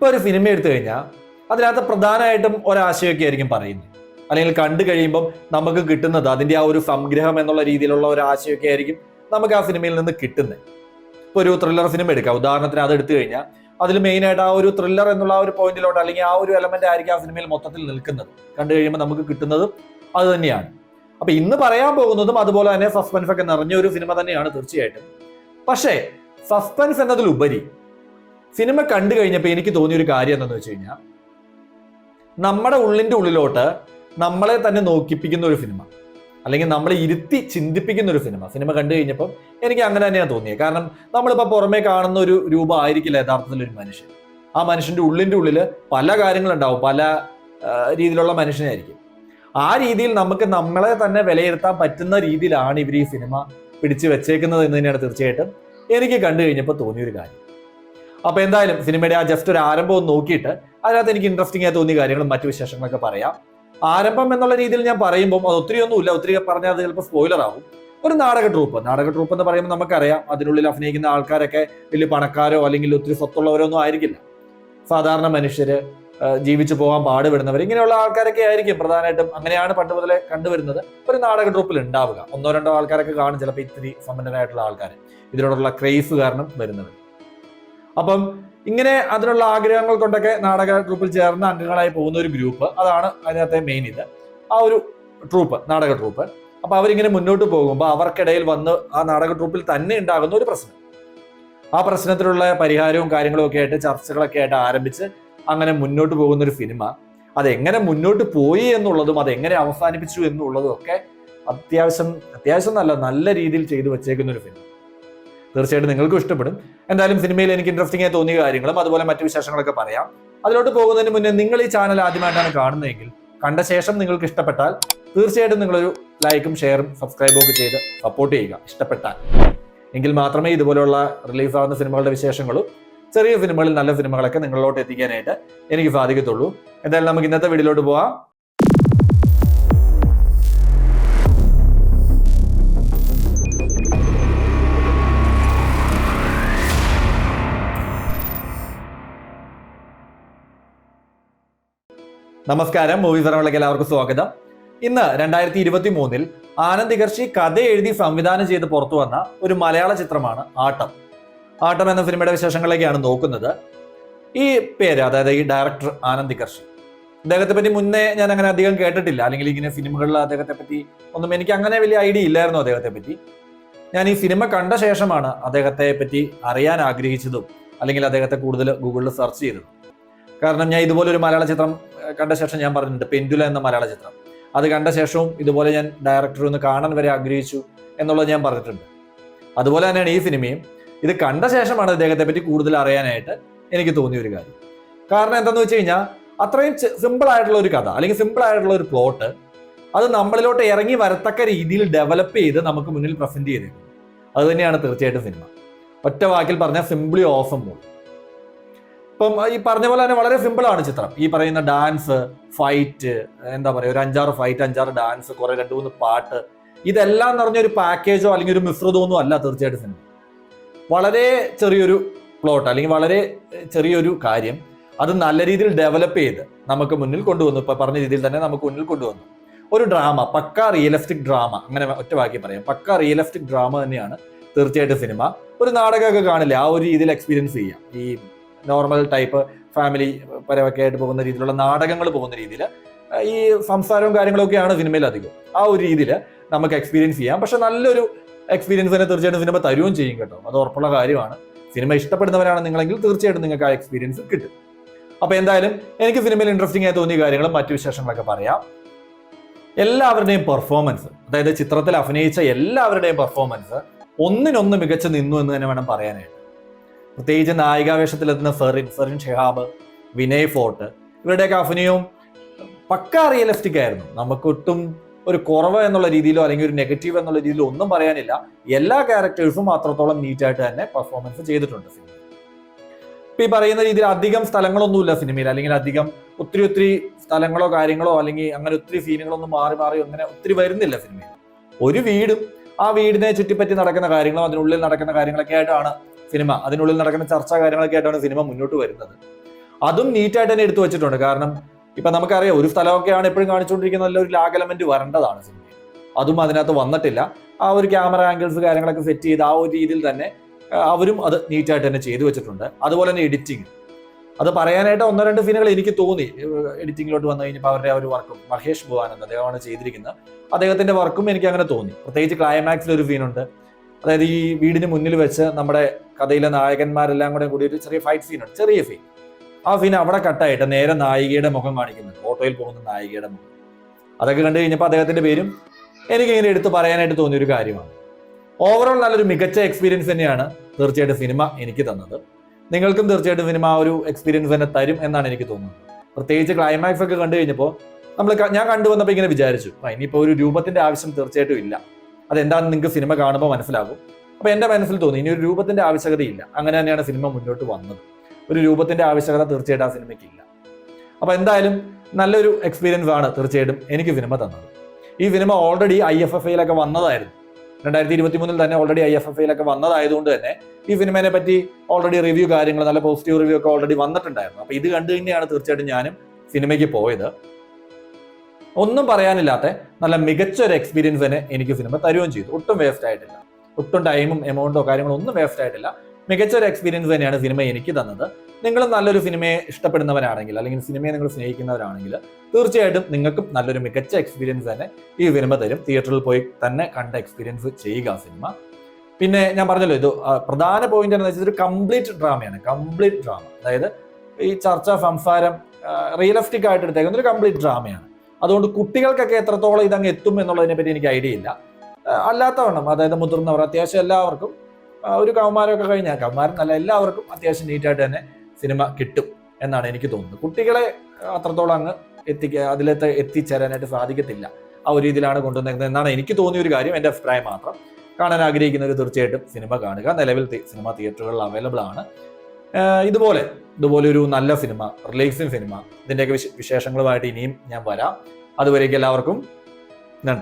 ഇപ്പോൾ ഒരു സിനിമ എടുത്തു കഴിഞ്ഞാൽ അതിനകത്ത് പ്രധാനമായിട്ടും ഒരാശയമൊക്കെ ആയിരിക്കും പറയുന്നത്, അല്ലെങ്കിൽ കണ്ടു കഴിയുമ്പം നമുക്ക് കിട്ടുന്നത് അതിൻ്റെ ആ ഒരു സംഗ്രഹം എന്നുള്ള രീതിയിലുള്ള ഒരു ആശയമൊക്കെ ആയിരിക്കും നമുക്ക് ആ സിനിമയിൽ നിന്ന് കിട്ടുന്നത്. ഇപ്പോൾ ഒരു ത്രില്ലർ സിനിമ എടുക്കാം, ഉദാഹരണത്തിന് അത് എടുത്തു കഴിഞ്ഞാൽ അതിൽ മെയിനായിട്ട് ആ ഒരു ത്രില്ലർ എന്നുള്ള ആ ഒരു പോയിന്റിലോട്ട് അല്ലെങ്കിൽ ആ ഒരു എലമെന്റ് ആയിരിക്കും ആ സിനിമയിൽ മൊത്തത്തിൽ നിൽക്കുന്നത്. കണ്ടു കഴിയുമ്പോൾ നമുക്ക് കിട്ടുന്നതും അത് തന്നെയാണ്. അപ്പൊ ഇന്ന് പറയാൻ പോകുന്നതും അതുപോലെ തന്നെ സസ്പെൻസ് ഒക്കെ നിറഞ്ഞ ഒരു സിനിമ തന്നെയാണ് തീർച്ചയായിട്ടും. പക്ഷേ സസ്പെൻസ് എന്നതിലുപരി സിനിമ കണ്ടു കഴിഞ്ഞപ്പോൾ എനിക്ക് തോന്നിയൊരു കാര്യം എന്താണെന്ന് വെച്ച് കഴിഞ്ഞാൽ, നമ്മുടെ ഉള്ളിന്റെ ഉള്ളിലോട്ട് നമ്മളെ തന്നെ നോക്കിപ്പിക്കുന്ന ഒരു സിനിമ, അല്ലെങ്കിൽ നമ്മളെ ഇരുത്തി ചിന്തിപ്പിക്കുന്ന ഒരു സിനിമ കണ്ടു കഴിഞ്ഞപ്പോൾ എനിക്ക് അങ്ങനെ തന്നെയാണ് തോന്നിയത്. കാരണം നമ്മളിപ്പോൾ പുറമേ കാണുന്ന ഒരു രൂപം ആയിരിക്കില്ല യഥാർത്ഥത്തിൽ ഒരു മനുഷ്യൻ. ആ മനുഷ്യന്റെ ഉള്ളിന്റെ ഉള്ളിൽ പല കാര്യങ്ങളുണ്ടാവും, പല രീതിയിലുള്ള മനുഷ്യനായിരിക്കും. ആ രീതിയിൽ നമുക്ക് നമ്മളെ തന്നെ വിലയിരുത്താൻ പറ്റുന്ന രീതിയിലാണ് ഇവർ ഈ സിനിമ പിടിച്ചു വെച്ചേക്കുന്നത് എന്ന് തന്നെയാണ് തീർച്ചയായിട്ടും എനിക്ക് കണ്ടു കഴിഞ്ഞപ്പോൾ തോന്നിയൊരു കാര്യം. അപ്പൊ എന്തായാലും സിനിമയുടെ ആ ജസ്റ്റ് ഒരു ആരംഭം ഒന്ന് നോക്കിയിട്ട് അതിനകത്ത് എനിക്ക് ഇൻട്രസ്റ്റിംഗ് ആയി തോന്നിയ കാര്യങ്ങളും മറ്റു വിശേഷങ്ങളൊക്കെ പറയാം. ആരംഭം എന്നുള്ള രീതിയിൽ ഞാൻ പറയുമ്പോൾ അത് ഒത്തിരിയൊന്നുമില്ല, ഒത്തിരി പറഞ്ഞാൽ അത് ചിലപ്പോൾ സ്പോയിലർ ആവും. ഒരു നാടക ട്രൂപ്പ് എന്ന് പറയുമ്പോൾ നമുക്കറിയാം അതിനുള്ളിൽ അഭിനയിക്കുന്ന ആൾക്കാരൊക്കെ വലിയ പണക്കാരോ അല്ലെങ്കിൽ ഒത്തിരി സ്വത്തുള്ളവരോ ഒന്നും ആയിരിക്കില്ല. സാധാരണ മനുഷ്യര്, ജീവിച്ചു പോകാൻ പാടുപെടുന്നവർ, ഇങ്ങനെയുള്ള ആൾക്കാരൊക്കെ ആയിരിക്കും പ്രധാനമായിട്ടും. അങ്ങനെയാണ് പണ്ട് മുതലേ കണ്ടുവരുന്നത് ഒരു നാടക ട്രൂപ്പിൽ ഉണ്ടാവുക. ഒന്നോ രണ്ടോ ആൾക്കാരൊക്കെ കാണും, ചിലപ്പോൾ ഇത്തിരി സമ്പന്നരായിട്ടുള്ള ആൾക്കാർ, ഇതിനോടുള്ള ക്രേസ് കാരണം വരുന്നവർ. അപ്പം ഇങ്ങനെ അതിനുള്ള ആഗ്രഹങ്ങൾ കൊണ്ടൊക്കെ നാടക ട്രൂപ്പിൽ ചേർന്ന അംഗങ്ങളായി പോകുന്ന ഒരു ഗ്രൂപ്പ്, അതാണ് അതിനകത്തെ മെയിൻ ഇത്, ആ ഒരു ട്രൂപ്പ്, നാടക ട്രൂപ്പ്. അപ്പൊ അവരിങ്ങനെ മുന്നോട്ട് പോകുമ്പോൾ അവർക്കിടയിൽ വന്ന് ആ നാടക ട്രൂപ്പിൽ തന്നെ ഉണ്ടാകുന്ന ഒരു പ്രശ്നം, ആ പ്രശ്നത്തിലുള്ള പരിഹാരവും കാര്യങ്ങളും ഒക്കെ ആയിട്ട് ചർച്ചകളൊക്കെ ആയിട്ട് ആരംഭിച്ച് അങ്ങനെ മുന്നോട്ട് പോകുന്ന ഒരു സിനിമ. അതെങ്ങനെ മുന്നോട്ട് പോയി എന്നുള്ളതും അതെങ്ങനെ അവസാനിപ്പിച്ചു എന്നുള്ളതും ഒക്കെ അത്യാവശ്യം നല്ല രീതിയിൽ ചെയ്തു വെച്ചേക്കുന്ന ഒരു സിനിമ. തീർച്ചയായിട്ടും നിങ്ങൾക്കും ഇഷ്ടപ്പെടും. എന്തായാലും സിനിമയിൽ എനിക്ക് ഇൻട്രസ്റ്റിംഗ് ആയി തോന്നിയ കാര്യങ്ങളും അതുപോലെ മറ്റു വിശേഷങ്ങളൊക്കെ പറയാം. അതിലോട്ട് പോകുന്നതിന് മുന്നേ നിങ്ങൾ ഈ ചാനൽ ആദ്യമായിട്ടാണ് കാണുന്നതെങ്കിൽ, കണ്ട ശേഷം നിങ്ങൾക്ക് ഇഷ്ടപ്പെട്ടാൽ തീർച്ചയായിട്ടും നിങ്ങളൊരു ലൈക്കും ഷെയറും സബ്സ്ക്രൈബും ഒക്കെ ചെയ്ത് സപ്പോർട്ട് ചെയ്യുക, ഇഷ്ടപ്പെട്ടാൽ. എങ്കിൽ മാത്രമേ ഇതുപോലെയുള്ള റിലീസ് ആവുന്ന സിനിമകളുടെ വിശേഷങ്ങളും ചെറിയ സിനിമകളിൽ നല്ല സിനിമകളൊക്കെ നിങ്ങളിലോട്ട് എത്തിക്കാനായിട്ട് എനിക്ക് സാധിക്കത്തുള്ളൂ. എന്തായാലും നമുക്ക് ഇന്നത്തെ വീഡിയോയിലോട്ട് പോവാം. നമസ്കാരം, മൂവി ഫറമിലേക്ക് എല്ലാവർക്കും സ്വാഗതം. ഇന്ന് 2023 ആനന്ദ് ഇകർഷി കഥ എഴുതി സംവിധാനം ചെയ്ത് പുറത്തു വന്ന ഒരു മലയാള ചിത്രമാണ് ആട്ടം എന്ന സിനിമയുടെ വിശേഷങ്ങളിലേക്കാണ് നോക്കുന്നത്. ഈ പേര്, അതായത് ഈ ഡയറക്ടർ ആനന്ദ് ഇകർഷി, അദ്ദേഹത്തെ പറ്റി മുന്നേ ഞാൻ അങ്ങനെ അധികം കേട്ടിട്ടില്ല, അല്ലെങ്കിൽ ഇങ്ങനെ സിനിമകളിൽ അദ്ദേഹത്തെ പറ്റി ഒന്നും എനിക്ക് അങ്ങനെ വലിയ ഐഡിയ ഇല്ലായിരുന്നു അദ്ദേഹത്തെ പറ്റി. ഞാൻ ഈ സിനിമ കണ്ട ശേഷമാണ് അദ്ദേഹത്തെ പറ്റി അറിയാൻ ആഗ്രഹിച്ചതും അല്ലെങ്കിൽ അദ്ദേഹത്തെ കൂടുതൽ ഗൂഗിളിൽ സെർച്ച് ചെയ്തതും. കാരണം ഞാൻ ഇതുപോലൊരു മലയാള ചിത്രം കണ്ട ശേഷം ഞാൻ പറഞ്ഞിട്ടുണ്ട്, പെൻഡുല എന്ന മലയാള ചിത്രം, അത് കണ്ട ശേഷവും ഇതുപോലെ ഞാൻ ഡയറക്ടറെ ഒന്ന് കാണാൻ വരെ ആഗ്രഹിച്ചു എന്നുള്ളത് ഞാൻ പറഞ്ഞിട്ടുണ്ട്. അതുപോലെ തന്നെയാണ് ഈ സിനിമയും. ഇത് കണ്ട ശേഷമാണ് അദ്ദേഹത്തെ പറ്റി കൂടുതൽ അറിയാനായിട്ട് എനിക്ക് തോന്നിയ ഒരു കാര്യം. കാരണം എന്താണെന്ന് വെച്ച് കഴിഞ്ഞാൽ അത്രയും സിമ്പിൾ ആയിട്ടുള്ള ഒരു കഥ അല്ലെങ്കിൽ സിമ്പിൾ ആയിട്ടുള്ള ഒരു പ്ലോട്ട്, അത് നമ്മളിലോട്ട് ഇറങ്ങി വരത്തക്ക രീതിയിൽ ഡെവലപ്പ് ചെയ്ത് നമുക്ക് മുന്നിൽ പ്രസന്റ് ചെയ്തേക്കും. അത് തന്നെയാണ് തീർച്ചയായിട്ടും സിനിമ. ഒറ്റ വാക്കിൽ പറഞ്ഞാൽ സിംപ്ലി ഓസം മൂവി. ഇപ്പം ഈ പറഞ്ഞ പോലെ തന്നെ വളരെ സിമ്പിൾ ആണ് ചിത്രം. ഈ പറയുന്ന ഡാൻസ്, ഫൈറ്റ്, എന്താ പറയുക, ഒരു 5-6 ഫൈറ്റ്, 5-6 ഡാൻസ്, കുറെ 2-3 പാട്ട്, ഇതെല്ലാം നിറഞ്ഞൊരു പാക്കേജോ അല്ലെങ്കിൽ ഒരു മിശ്രിതമൊന്നും അല്ല തീർച്ചയായിട്ടും സിനിമ. വളരെ ചെറിയൊരു പ്ലോട്ട് അല്ലെങ്കിൽ വളരെ ചെറിയൊരു കാര്യം, അത് നല്ല രീതിയിൽ ഡെവലപ്പ് ചെയ്ത് നമുക്ക് മുന്നിൽ കൊണ്ടുവന്നു. ഇപ്പൊ പറഞ്ഞ രീതിയിൽ തന്നെ നമുക്ക് മുന്നിൽ കൊണ്ടുവന്നു ഒരു ഡ്രാമ, പക്കാ റിയലിസ്റ്റിക് ഡ്രാമ, അങ്ങനെ ഒറ്റ വാക്കി പറയാം, പക്കാ റിയലിസ്റ്റിക് ഡ്രാമ തന്നെയാണ് തീർച്ചയായിട്ടും സിനിമ. ഒരു നാടകമൊക്കെ കാണില്ലേ, ആ ഒരു രീതിയിൽ എക്സ്പീരിയൻസ് ചെയ്യാം. ഈ നോർമൽ ടൈപ്പ് ഫാമിലി പരമൊക്കെ ആയിട്ട് പോകുന്ന രീതിയിലുള്ള നാടകങ്ങൾ പോകുന്ന രീതിയിൽ ഈ സംസാരവും കാര്യങ്ങളൊക്കെയാണ് സിനിമയിൽ അധികം. ആ ഒരു രീതിയിൽ നമുക്ക് എക്സ്പീരിയൻസ് ചെയ്യാം. പക്ഷെ നല്ലൊരു എക്സ്പീരിയൻസ് തന്നെ തീർച്ചയായിട്ടും സിനിമ തരുകയും ചെയ്യും കേട്ടോ, അത് ഉറപ്പുള്ള കാര്യമാണ്. സിനിമ ഇഷ്ടപ്പെടുന്നവരാണ് നിങ്ങളെങ്കിൽ തീർച്ചയായിട്ടും നിങ്ങൾക്ക് ആ എക്സ്പീരിയൻസ് കിട്ടും. അപ്പൊ എന്തായാലും എനിക്ക് സിനിമയിൽ ഇൻട്രസ്റ്റിംഗ് ആയി തോന്നിയ കാര്യങ്ങളും മറ്റു വിശേഷങ്ങളൊക്കെ പറയാം. എല്ലാവരുടെയും പെർഫോമൻസ്, അതായത് ചിത്രത്തിൽ അഭിനയിച്ച എല്ലാവരുടെയും പെർഫോമൻസ് ഒന്നിനൊന്ന് മികച്ചു നിന്നു എന്ന് തന്നെ വേണം പറയാനായിട്ട്. പ്രത്യേകിച്ച് നായികാവേഷത്തിലെത്തുന്ന ഫെറിൻ ഷെഹാബ്, വിനയ് ഫോർട്ട്, ഇവരുടെയൊക്കെ അഭിനയവും പക്കാ റിയലിസ്റ്റിക് ആയിരുന്നു. നമുക്കൊട്ടും ഒരു കുറവ് എന്നുള്ള രീതിയിലോ അല്ലെങ്കിൽ ഒരു നെഗറ്റീവ് എന്നുള്ള രീതിയിലോ ഒന്നും പറയാനില്ല. എല്ലാ ക്യാരക്ടേഴ്സും അത്രത്തോളം നീറ്റായിട്ട് തന്നെ പെർഫോമൻസ് ചെയ്തിട്ടുണ്ട് സിനിമ. ഇപ്പൊ ഈ പറയുന്ന രീതിയിൽ അധികം സ്ഥലങ്ങളൊന്നുമില്ല സിനിമയിൽ, അല്ലെങ്കിൽ അധികം ഒത്തിരി സ്ഥലങ്ങളോ കാര്യങ്ങളോ അല്ലെങ്കിൽ അങ്ങനെ ഒത്തിരി സീനുകളൊന്നും മാറി അങ്ങനെ ഒത്തിരി വരുന്നില്ല സിനിമയിൽ. ഒരു വീടും ആ വീടിനെ ചുറ്റിപ്പറ്റി നടക്കുന്ന കാര്യങ്ങളും അതിനുള്ളിൽ നടക്കുന്ന കാര്യങ്ങളൊക്കെ ആയിട്ടാണ് സിനിമ, അതിനുള്ളിൽ നടക്കുന്ന ചർച്ചാ കാര്യങ്ങളൊക്കെ ആയിട്ടാണ് സിനിമ മുന്നോട്ട് വരുന്നത്. അതും നീറ്റായിട്ട് തന്നെ എടുത്തു വെച്ചിട്ടുണ്ട്. കാരണം ഇപ്പൊ നമുക്കറിയാം ഒരു സ്ഥലമൊക്കെയാണ് എപ്പോഴും കാണിച്ചുകൊണ്ടിരിക്കുന്ന നല്ല ഒരു ലാഗ് എലമെന്റ് വരേണ്ടതാണ് സിനിമയിൽ. അതും അതിനകത്ത് വന്നിട്ടില്ല. ആ ഒരു ക്യാമറ ആംഗിൾസ് കാര്യങ്ങളൊക്കെ സെറ്റ് ചെയ്ത് ആ ഒരു രീതിയിൽ തന്നെ അവരും അത് നീറ്റായിട്ട് തന്നെ ചെയ്തു വെച്ചിട്ടുണ്ട്. അതുപോലെ തന്നെ എഡിറ്റിംഗ്, അത് പറയാനായിട്ട് 1-2 സീനുകൾ എനിക്ക് തോന്നി. എഡിറ്റിംഗിലോട്ട് വന്നു കഴിഞ്ഞപ്പോൾ അവരുടെ ആ ഒരു വർക്കും, മഹേഷ് ഭുവാനന്ദ് അദ്ദേഹമാണ് ചെയ്തിരിക്കുന്നത്, അദ്ദേഹത്തിന്റെ വർക്കും എനിക്ക് അങ്ങനെ തോന്നി. പ്രത്യേകിച്ച് ക്ലൈമാക്സിൽ ഒരു സീനുണ്ട്, അതായത് ഈ വീടിന് മുന്നിൽ വെച്ച് നമ്മുടെ കഥയിലെ നായകന്മാരെല്ലാം കൂടെ കൂടി ഒരു ചെറിയ ഫൈറ്റ് സീനുണ്ട്, ചെറിയ സീൻ. ആ സീൻ അവിടെ കട്ടായിട്ട് നേരെ നായികയുടെ മുഖം കാണിക്കുന്നുണ്ട്, ഓട്ടോയിൽ പോകുന്ന നായികയുടെ മുഖം. അതൊക്കെ കണ്ടു കഴിഞ്ഞപ്പോൾ അദ്ദേഹത്തിന്റെ പേരും എനിക്കിങ്ങനെ എടുത്ത് പറയാനായിട്ട് തോന്നിയ ഒരു കാര്യമാണ്. ഓവറോൾ നല്ലൊരു മികച്ച എക്സ്പീരിയൻസ് തന്നെയാണ് തീർച്ചയായിട്ടും സിനിമ എനിക്ക് തന്നത്. നിങ്ങൾക്കും തീർച്ചയായിട്ടും സിനിമ ആ ഒരു എക്സ്പീരിയൻസ് തന്നെ തരും എന്നാണ് എനിക്ക് തോന്നുന്നത്. പ്രത്യേകിച്ച് ക്ലൈമാക്സ് ഒക്കെ കണ്ടു കഴിഞ്ഞപ്പോൾ ഞാൻ കണ്ടുവന്നപ്പോൾ ഇങ്ങനെ വിചാരിച്ചു, ഇനിയിപ്പോൾ ഒരു രൂപത്തിന്റെ ആവശ്യം തീർച്ചയായിട്ടും ഇല്ല, അതെന്താണെന്ന് നിങ്ങൾക്ക് സിനിമ കാണുമ്പോൾ മനസ്സിലാകും. അപ്പൊ എന്റെ മനസ്സിൽ തോന്നി ഇനി ഒരു രൂപത്തിന്റെ ആവശ്യകതയില്ല. അങ്ങനെ തന്നെയാണ് സിനിമ മുന്നോട്ട് വന്നത്. ഒരു രൂപത്തിന്റെ ആവശ്യകത തീർച്ചയായിട്ടും ആ സിനിമയ്ക്ക് ഇല്ല. അപ്പൊ എന്തായാലും നല്ലൊരു എക്സ്പീരിയൻസ് ആണ് തീർച്ചയായിട്ടും എനിക്ക് സിനിമ തന്നത്. ഈ സിനിമ ഓൾറെഡി IFFIയിലൊക്കെ വന്നതായിരുന്നു, 2023 തന്നെ ഓൾറെഡി IFFIയിലൊക്കെ വന്നതായതുകൊണ്ട് തന്നെ ഈ സിനിമയെ പറ്റി ഓൾറെഡി റിവ്യൂ കാര്യങ്ങൾ, നല്ല പോസിറ്റീവ് റിവ്യൂ ഒക്കെ ഓൾറെഡി വന്നിട്ടുണ്ടായിരുന്നു. അപ്പൊ ഇത് കണ്ടു തന്നെയാണ് തീർച്ചയായിട്ടും ഞാനും സിനിമയ്ക്ക് പോയത്. ഒന്നും പറയാനില്ലാത്ത നല്ല മികച്ച ഒരു എക്സ്പീരിയൻസ് തന്നെ എനിക്ക് സിനിമ തരുകയും ചെയ്തു. ഒട്ടും വേസ്റ്റ് ആയിട്ടില്ല, ഒട്ടും ടൈമും എമൗണ്ടോ കാര്യങ്ങളോ ഒന്നും വേസ്റ്റ് ആയിട്ടില്ല. മികച്ച ഒരു എക്സ്പീരിയൻസ് തന്നെയാണ് സിനിമ എനിക്ക് തന്നത്. നിങ്ങൾ നല്ലൊരു സിനിമയെ ഇഷ്ടപ്പെടുന്നവരാണെങ്കിൽ, അല്ലെങ്കിൽ സിനിമയെ നിങ്ങൾ സ്നേഹിക്കുന്നവരാണെങ്കിൽ തീർച്ചയായിട്ടും നിങ്ങൾക്കും നല്ലൊരു മികച്ച എക്സ്പീരിയൻസ് തന്നെ ഈ സിനിമ തരും. തിയേറ്ററിൽ പോയി തന്നെ കണ്ട എക്സ്പീരിയൻസ് ചെയ്യുക സിനിമ. പിന്നെ ഞാൻ പറഞ്ഞല്ലോ, ഇത് പ്രധാന പോയിന്റ് എന്ന് വെച്ചാൽ ഒരു കംപ്ലീറ്റ് ഡ്രാമയാണ്. കംപ്ലീറ്റ് ഡ്രാമ, അതായത് ഈ ചർച്ച, സംസാരം റിയലിസ്റ്റിക് ആയിട്ട് എടുത്തേക്കുന്ന ഒരു കംപ്ലീറ്റ് ഡ്രാമയാണ്. അതുകൊണ്ട് കുട്ടികൾക്കൊക്കെ എത്രത്തോളം ഇതങ്ങ് എത്തും എന്നുള്ളതിനെ പറ്റി എനിക്ക് ഐഡിയ ഇല്ല. അല്ലാത്തവണ്ണം, അതായത് മുതിർന്നവർ, അത്യാവശ്യം എല്ലാവർക്കും, ഒരു കൗമാരമൊക്കെ കഴിഞ്ഞാൽ, കൗമാരം നല്ല എല്ലാവർക്കും അത്യാവശ്യം നീറ്റായിട്ട് തന്നെ സിനിമ കിട്ടും എന്നാണ് എനിക്ക് തോന്നുന്നത്. കുട്ടികളെ അത്രത്തോളം അങ്ങ് അതിലേക്ക് എത്തിച്ചേരാനായിട്ട് സാധിക്കത്തില്ല. ആ ഒരു രീതിയിലാണ് കൊണ്ടുവന്നത് എന്നാണ് എനിക്ക് തോന്നിയ ഒരു കാര്യം. എൻ്റെ അഭിപ്രായം മാത്രം. കാണാൻ ആഗ്രഹിക്കുന്നവർ തീർച്ചയായിട്ടും സിനിമ കാണുക. നിലവിൽ സിനിമ തിയേറ്ററുകളിൽ അവൈലബിൾ ആണ്. ഇതുപോലെ ഒരു നല്ല സിനിമ, റിലേക്സിങ് സിനിമ, ഇതിൻ്റെയൊക്കെ വിശേഷങ്ങളുമായിട്ട് ഇനിയും ഞാൻ വരാം. അതുവരേക്കും എല്ലാവർക്കും നന്ദി.